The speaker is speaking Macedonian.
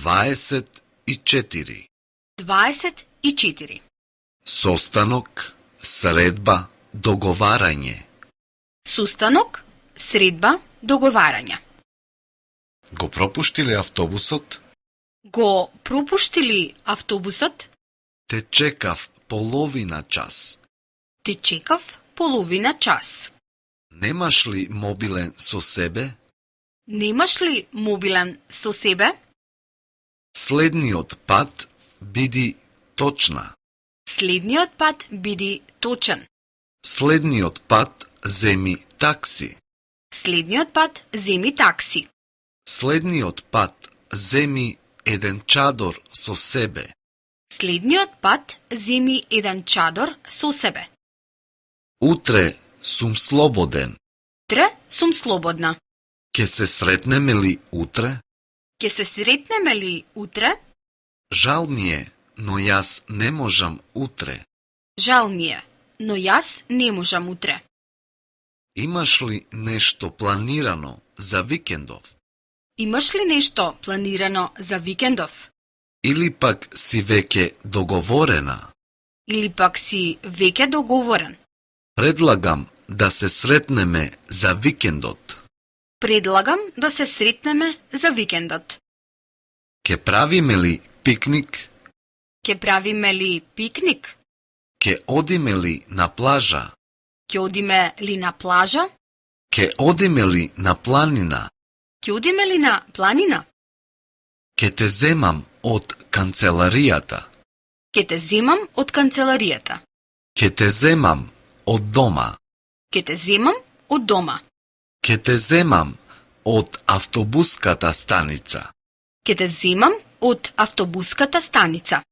24. 24. Состанок, средба, договарање. Сустанок, средба, договарање. Го пропуштиле автобусот? Го пропуштили автобусот? Те чекав половина час. Те чекав половина час. Немаш ли мобилен со себе? Немаш ли мобилен со себе? Следниот пат биди точна. Следниот пат биди точен. Следниот пат земи такси. Следниот пат земи такси. Следниот пат земи еден чадор со себе. Следниот пат земи еден чадор со себе. Утре сум слободен. Утре сум слободна. Ке се сретнеме ли утре? Ке се сретнеме ли утре? Жал ми е, но јас не можам утре. Жал ми е, но јас не можам утре. Имаш ли нешто планирано за викендов? Имаш ли нешто планирано за викендов? Или пак си веќе договорена? Или пак си веќе договорен? Предлагам да се сретнеме за викендот. Предлагам да се сретнеме за викендот. Ке правиме ли пикник? Ке правиме ли пикник? Ке одиме ли на плажа? Ке одиме ли на плажа? Ке одиме ли на планина? Ке одиме ли на планина? Ке те земам од канцеларијата. Ке те земам од канцеларијата. Ке те земам од дома. Ке те земам од дома. Ке те земам од автобуската станица. Ке те земам од автобуската станица.